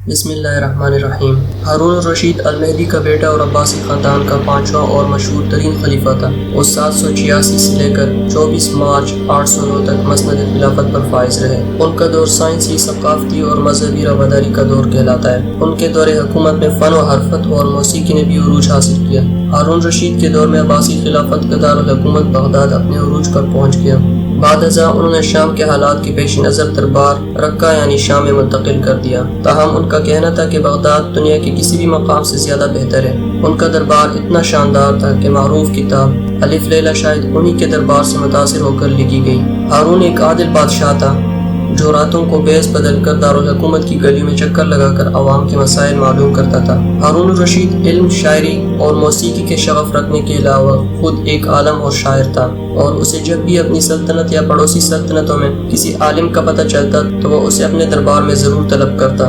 بسم اللہ الرحمن الرحیم۔ ہارون الرشید المہدی کا بیٹا اور عباسی خاندان کا پانچواں اور مشہور ترین خلیفہ تھا۔ وہ 786 سے لے کر 24 مارچ 809 تک مسند خلافت پر فائز رہے۔ ان کا دور سائنسی، ثقافتی اور مذہبی رواداری کا دور کہلاتا ہے۔ ان کے دور حکومت میں فن و حرفت اور موسیقی نے بھی عروج حاصل کیا۔ ہارون رشید کے دور میں عباسی خلافت کا دارالحکومت بغداد اپنے عروج پر پہنچ گیا۔ بعد ازاں انہوں نے شام کے حالات کے پیش نظر دربار رقہ یعنی شام میں منتقل کر دیا۔ تاہم ان کا کہنا تھا کہ بغداد دنیا کے کسی بھی مقام سے زیادہ بہتر ہے۔ ان کا دربار اتنا شاندار تھا کہ معروف کتاب الف لیلہ شاید انہی کے دربار سے متاثر ہو کر لکھی گئی۔ ہارون ایک عادل بادشاہ تھا جو راتوں کو بیس بدل کر دارالحکومت کی گلیوں میں چکر لگا کر عوام کے مسائل معلوم کرتا تھا۔ ہارون الرشید علم، شاعری اور موسیقی کے شغف رکھنے کے علاوہ خود ایک عالم اور شاعر تھا، اور اسے جب بھی اپنی سلطنت یا پڑوسی سلطنتوں میں کسی عالم کا پتہ چلتا تو وہ اسے اپنے دربار میں ضرور طلب کرتا۔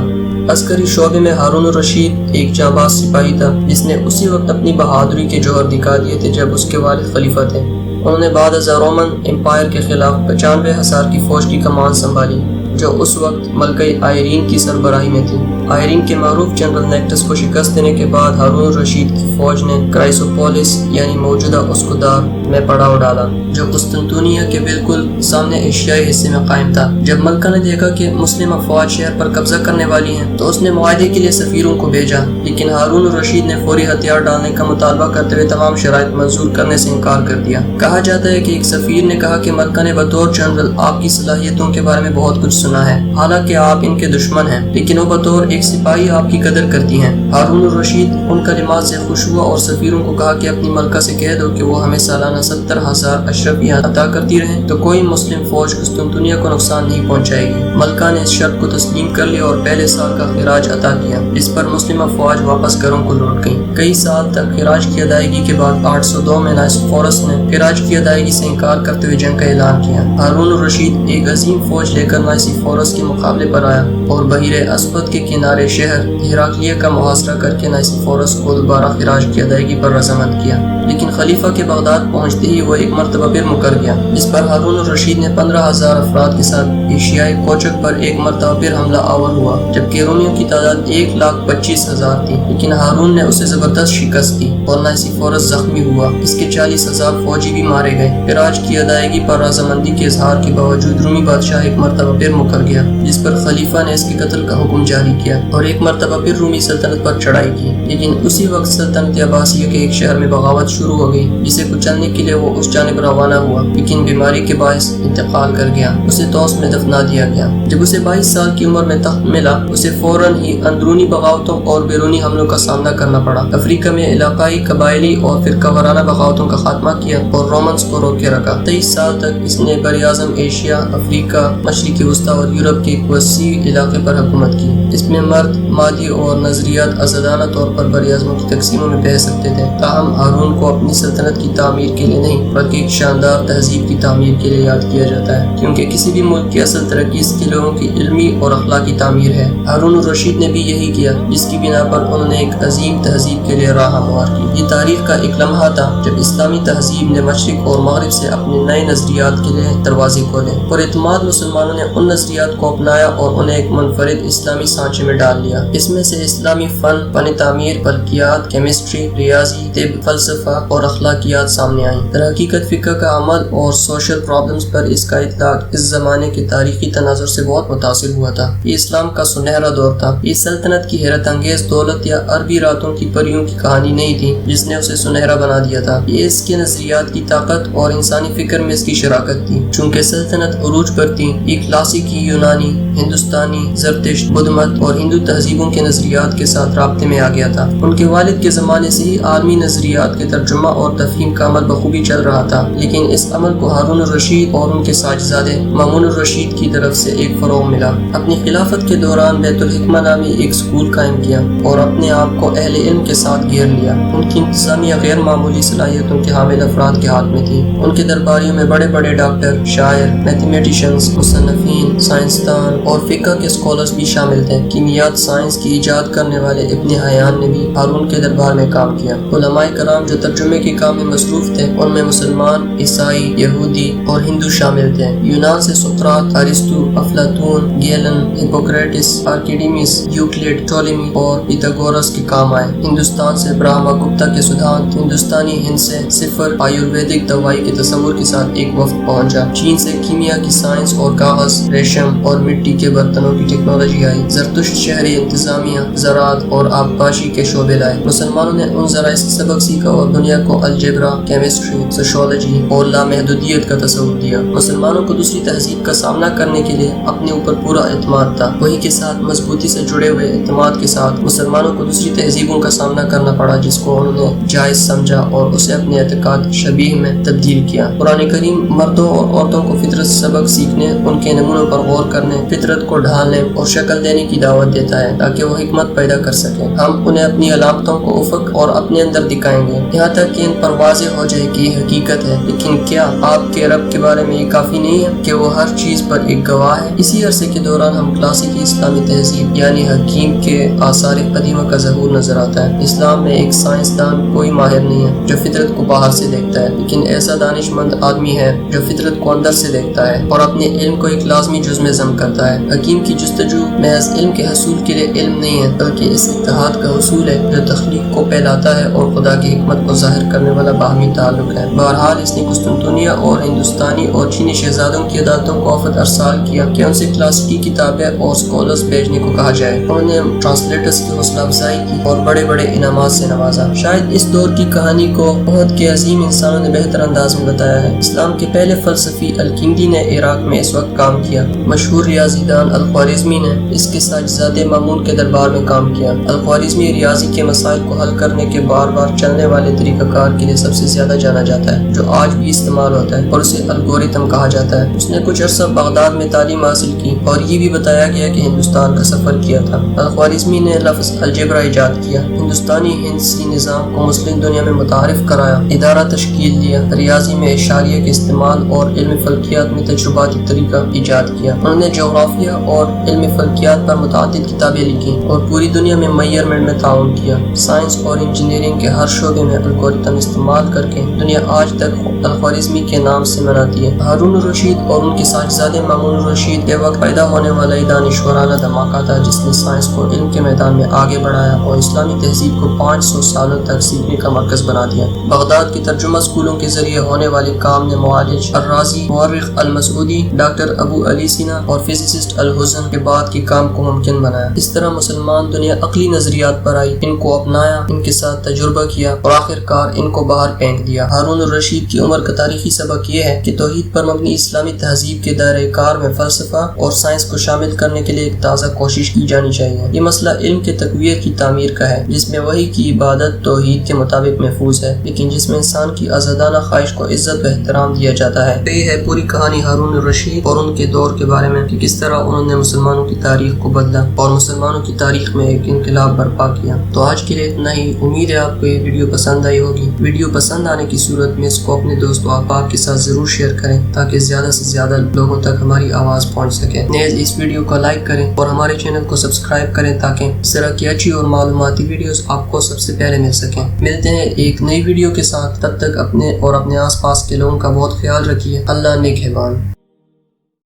عسکری شعبے میں ہارون الرشید ایک جانباز سپاہی تھا جس نے اسی وقت اپنی بہادری کے جوہر دکھا دیے تھے جب اس کے والد خلیفہ تھے۔ انہوں نے بعد ازاں رومن امپائر کے خلاف 95,000 کی فوج کی کمان سنبھالی جو اس وقت ملکہ آئرین کی سربراہی میں تھی۔ آئرین کے معروف جنرل نیکٹس کو شکست دینے کے بعد ہارون الرشید کی فوج نے کرائسوپولس یعنی موجودہ اسکدار میں پڑاؤ ڈالا جو قسطنطنیہ کے بالکل سامنے ایشیائی حصے میں قائم تھا۔ جب ملکہ نے دیکھا کہ مسلم افواج شہر پر قبضہ کرنے والی ہیں تو اس نے معاہدے کے لیے سفیروں کو بھیجا، لیکن ہارون الرشید نے فوری ہتھیار ڈالنے کا مطالبہ کرتے ہوئے تمام شرائط منظور کرنے سے انکار کر دیا۔ کہا جاتا ہے کہ ایک سفیر نے کہا کہ ملکہ نے بطور جنرل آپ کی صلاحیتوں کے بارے میں بہت کچھ سنا ہے، حالانکہ آپ ان کے دشمن ہیں، لیکن وہ بطور ایک سپاہی آپ کی قدر کرتی ہیں۔ ہارون الرشید ان کلمات سے خوش ہوا اور سفیروں کو کہا کہ اپنی ملکہ سے کہہ دو کہ وہ ہمیں سالانہ 70,000 اشرفیاں عطا کرتی رہیں تو کوئی مسلم فوج قسطنطنیہ کو نقصان نہیں پہنچائے گی۔ ملکہ نے اس شرط کو تسلیم کر لیا اور پہلے سال کا خراج عطا کیا، اس پر مسلم افواج واپس گھروں کو لوٹ گئیں۔ کئی سال تک خراج کی ادائیگی کے بعد 802 میں نائسفورس نے خراج کی ادائیگی سے انکار کرتے ہوئے جنگ کا اعلان کیا۔ ہارون الرشید ایک عظیم فوج لے کر نائسفورس کے مقابلے پر آیا اور بحیرہ اسود کے کنارے شہر ہیراکلیہ کا محاصرہ کر کے نائسفورس کو دوبارہ خراج کی ادائیگی پر رضامند کیا، لیکن خلیفہ کے بغداد پہنچتے ہی وہ ایک مرتبہ پھر مکر گیا، جس پر ہارون الرشید نے 15,000 افراد کے ساتھ ایشیائی کوچک پر ایک مرتبہ پھر حملہ آور ہوا، جبکہ رومیوں کی تعداد 1,25,000 تھی، لیکن ہارون نے اسے زبردست شکست دی اور نائسفورس زخمی ہوا۔ اس کے 40,000 فوجی بھی مارے گئے۔ خراج کی ادائیگی پر رضامندی کے اظہار کے باوجود رومی بادشاہ ایک مرتبہ پھر مکر گیا، جس پر خلیفہ نے اس کے قتل کا حکم جاری کیا اور ایک مرتبہ پھر رومی سلطنت پر چڑھائی کی، لیکن اسی وقت سلطنت عباسیہ کے ایک شہر میں بغاوت شروع ہو گئی جسے کچلنے کے لیے وہ اس جانب روانہ ہوا، لیکن بیماری کے باعث انتقال کر گیا۔ اسے طوس میں دفنا دیا گیا۔ جب اسے 22 سال کی عمر میں تخت ملا، اسے فوراً ہی اندرونی بغاوتوں اور بیرونی حملوں کا سامنا کرنا پڑا۔ افریقہ میں علاقائی، قبائلی اور فرقہ وارانہ بغاوتوں کا خاتمہ کیا اور رومنز کو روک کے رکھا۔ 23 سال تک اس نے براعظم ایشیا، افریقہ، مشرق وسطیٰ اور یورپ کے ایک وسیع علاقے پر حکومت کی۔ اس میں مرد، مادی اور نظریات آزادانہ طور پر براعظموں کی تقسیموں میں بحث رکھتے تھے۔ تاہم ہارون کو اپنی سلطنت کی تعمیر کے لیے نہیں بلکہ ایک شاندار تہذیب کی تعمیر کے لیے یاد کیا جاتا ہے، کیونکہ کسی بھی ملک کی اصل ترقی اس کے لوگوں کی علمی اور اخلاقی تعمیر ہے۔ ہارون الرشید نے بھی یہی کیا، جس کی بنا پر انہوں نے ایک عظیم تہذیب کے لیے راہ ہموار کی۔ یہ تاریخ کا ایک لمحہ تھا جب اسلامی تہذیب نے مشرق اور مغرب سے اپنے نئے نظریات کے لیے دروازے کھولے اور اعتماد مسلمانوں نے ان نظریات کو اپنایا اور انہیں ایک منفرد اسلامی سانچے میں ڈال لیا۔ اس میں سے اسلامی فن تعمیر، فلکیات، کیمسٹری، ریاضی، طب، فلسفہ اور اخلاقیات سامنے آئیں۔ در حقیقت فقہ کا عمل اور سوشل پرابلمز پر اس کا اطلاق اس زمانے کے تاریخی تناظر سے بہت متاثر ہوا تھا۔ یہ اسلام کا سنہرا دور تھا۔ یہ سلطنت کی حیرت انگیز دولت یا عربی راتوں کی پریوں کی کہانی نہیں تھی جس نے اسے سنہرا بنا دیا تھا، یہ اس کے نظریات کی طاقت اور انسانی فکر میں اس کی شراکت تھی۔ چونکہ سلطنت عروج پر تھی، یہ کلاسیکی یونانی، ہندوستانی، زرتشت، بدھ مت اور ہندو تہذیبوں کے نظریات کے ساتھ رابطے میں آ گیا تھا۔ ان کے والد کے زمانے سے ہی عالمی نظریات کے ترجمہ اور تفہیم کا عمل بخوبی چل رہا تھا، لیکن اس عمل کو ہارون الرشید اور ان کے ساجزادے مامون الرشید کی طرف سے ایک فروغ ملا۔ اپنی خلافت کے دوران بیت الحکمہ نامی ایک اسکول قائم کیا اور اپنے آپ کو اہل علم کے ساتھ گھیر لیا۔ ان کی انتظامیہ غیر معمولی صلاحیتوں کے حامل افراد کے ہاتھ میں تھی۔ ان کے درباریوں میں بڑے بڑے ڈاکٹر، شاعر، میتھمیٹیشنز، مصنفین، سائنسدان اور فقہ کے اسکالرز بھی شامل تھے۔ کیمیات سائنس کی ایجاد کرنے والے ابن حیان نے بھی ہارون کے دربار میں کام کیا۔ علماء کرام جو ترجمے کے کام میں مصروف تھے ان میں مسلمان، عیسائی، یہودی اور ہندو شامل تھے۔ یونان سے سقراط، ارسطو، افلاطون، گیلن، ہپوکریٹس، آرکیمیڈس، یوکلڈ، ٹولمی اور پیتھاگورس کے کام آئے۔ ہندوستان سے برہما گپتا کے سدھانت، ہندوستانی ہند سے صفر آیورویدک دوائی کے تصور کے ساتھ ایک وفد پہنچا۔ چین سے کیمیا کی سائنس اور کاغذ، ریشم اور مٹی کے برتنوں کی ٹیکنالوجی آئی۔ زرتشت شہری انتظامیہ، زراعت اور آبپاشی کے شعبے لائے۔ مسلمانوں نے ان ذرائع سے سبق سیکھا اور دنیا کو الجبرا، کیمسٹری، سوشیولوجی اور لامحدودیت کا تصور دیا۔ مسلمانوں کو دوسری تہذیب کا سامنا کرنے کے لیے اپنے اوپر پورا اعتماد تھا۔ وحی کے ساتھ مضبوطی سے جڑے ہوئے اعتماد کے ساتھ مسلمانوں کو دوسری تہذیبوں کا سامنا کرنا پڑا جس کو انہوں نے جائز سمجھا اور اسے اپنے اعتقاد شبیہ میں تبدیل کیا۔ قرآن کریم مردوں اور عورتوں کو فطرت سے سبق سیکھنے، ان کے نمونوں پر غور کرنے، فطرت کو ڈھالنے اور شکل دینے کی دعوت دیتا ہے تاکہ وہ حکمت پیدا کر سکیں۔ ہم انہیں اپنی علامتوں کو افق اور اپنے اندر دکھائیں گے یہاں تک کہ ان پر واضح ہو جائے کہ یہ حقیقت ہے۔ لیکن کیا آپ کے رب کے بارے میں یہ کافی نہیں ہے کہ وہ ہر چیز پر ایک گواہ ہے؟ اسی عرصے کے دوران ہم کلاسیکی اسلامی تہذیب یعنی حکیم کے آثار قدیمہ کا ظہور نظر آتا ہے۔ اسلام میں ایک سائنسدان کوئی ماہر نہیں ہے جو فطرت کو باہر سے دیکھتا ہے، لیکن ایسا دانش مند آدمی ہے جو فطرت کو اندر سے دیکھتا ہے اور اپنے علم کو ایک لازمی جز میں ضم کرتا ہے۔ حکیم کی جستجو محض علم کے حصول کے لیے علم نہیں ہے بلکہ اس اتحاد کا حصول ہے جو تخلیق کو پھیلاتا ہے اور خدا کی حکمت کو ظاہر کرنے والا باہمی تعلق ہے۔ بہرحال اس نے قسطنطنیہ اور ہندوستانی اور چینی شہزادوں کی عدالتوں کو وفد ارسال کیا کہ ان سے کلاسیکی کتابیں اور سکولرز بھیجنے کو کہا جائے۔ انہوں نے ٹرانسلیٹرز کی حوصلہ افزائی کی اور بڑے بڑے انعامات سے نوازا۔ شاید اس دور کی کہانی کو بہت کے عظیم انسانوں نے بہتر انداز میں بتایا ہے۔ اسلام کے پہلے فلسفی الکندی نے عراق میں اس وقت کام کیا۔ مشہور ریاضی دان الخوارزمی نے اس کے ساجزادے مامون کے دربار میں کام کیا۔ الخوارزمی ریاضی کے مسائل کو حل کرنے کے بار بار چلنے والے طریقہ کار کے لیے سب سے زیادہ جانا جاتا ہے جو آج بھی استعمال ہوتا ہے اور اسے الگورتھم کہا جاتا ہے۔ اس نے کچھ عرصہ بغداد میں تعلیم حاصل کی اور یہ بھی بتایا گیا کہ ہندوستان کا سفر کیا تھا۔ الخوارزمی نے لفظ الجبرا ایجاد کیا، ہندوستانی ہندسی نظام کو مسلم دنیا میں متعارف کرایا، ادارہ تشکیل دیا، ریاضی میں اشاریہ کے استعمال اور علم فلکیات میں تجرباتی طریقہ ایجاد کیا۔ انہوں نے جغرافیہ اور علم فلکیات پر متعدد کتابیں لکھی اور پوری دنیا میں میئرمنٹ میں تعاون کیا۔ سائنس اور انجینئرنگ کے ہر شعبے میں الگورتھم استعمال کر کے دنیا آج تک الخوارزمی کے نام سے مناتی ہے۔ ہارون الرشید اور ان کے ساجزادے مامون الرشید کے وقت پیدا ہونے والا دانشورانہ دھماکہ تھا جس نے سائنس کو علم کے میدان میں آگے بڑھایا اور اسلامی تہذیب کو 500 سالوں تک سیکھنے کا مرکز بنا دیا۔ بغداد کی ترجمہ اسکولوں کے ذریعے ہونے والے کام نے معالج الرازی، مورخ المسعودی، ڈاکٹر ابو علی سینا اور فزسسٹ الحزن کے بعد کے کام کو ممکن بنایا۔ اس طرح مسلمان دنیا عقلی نظریات پر آئی، ان کو اپنایا، ان کے ساتھ تجربہ کیا اور آخر کار ان کو باہر پھینک دیا۔ ہارون الرشید کی عمر کا تاریخی سبق یہ ہے کہ توحید پر مبنی اسلامی تہذیب کے دائرہ کار میں فلسفہ اور سائنس کو شامل کرنے کے لیے ایک تازہ کوشش کی جانی چاہیے۔ یہ مسئلہ علم کے تقویت کی تعمیر کا ہے جس میں وحی کی عبادت توحید کے مطابق محفوظ ہے لیکن جس میں انسان کی آزادانہ خواہش کو عزت و احترام دیا جاتا ہے۔ یہ ہے پوری کہانی ہارون الرشید اور ان کے دور کے بارے میں کہ کس طرح انہوں نے مسلمانوں کی تاریخ کو بدلا اور مسلمانوں کی تاریخ میں ایک انقلاب برپا کیا۔ تو آج کے لیے اتنا ہی۔ امید ہے آپ کو یہ ویڈیو پسند آئی ہوگی۔ ویڈیو پسند آنے کی صورت میں اس کو اپنے دوست و احباب کے ساتھ ضرور شیئر کریں تاکہ زیادہ سے زیادہ لوگوں تک ہماری آواز پہنچ سکے۔ نیز اس ویڈیو کو لائک کریں اور ہمارے چینل کو سبسکرائب کریں تاکہ اس طرح کی اچھی اور معلوماتی ویڈیوز آپ کو سب سے پہلے مل سکیں۔ ملتے ہیں ایک نئی ویڈیو کے ساتھ، تب تک اپنے اور اپنے آس پاس کے لوگوں کا بہت خیال رکھیے۔ اللہ نگہبان۔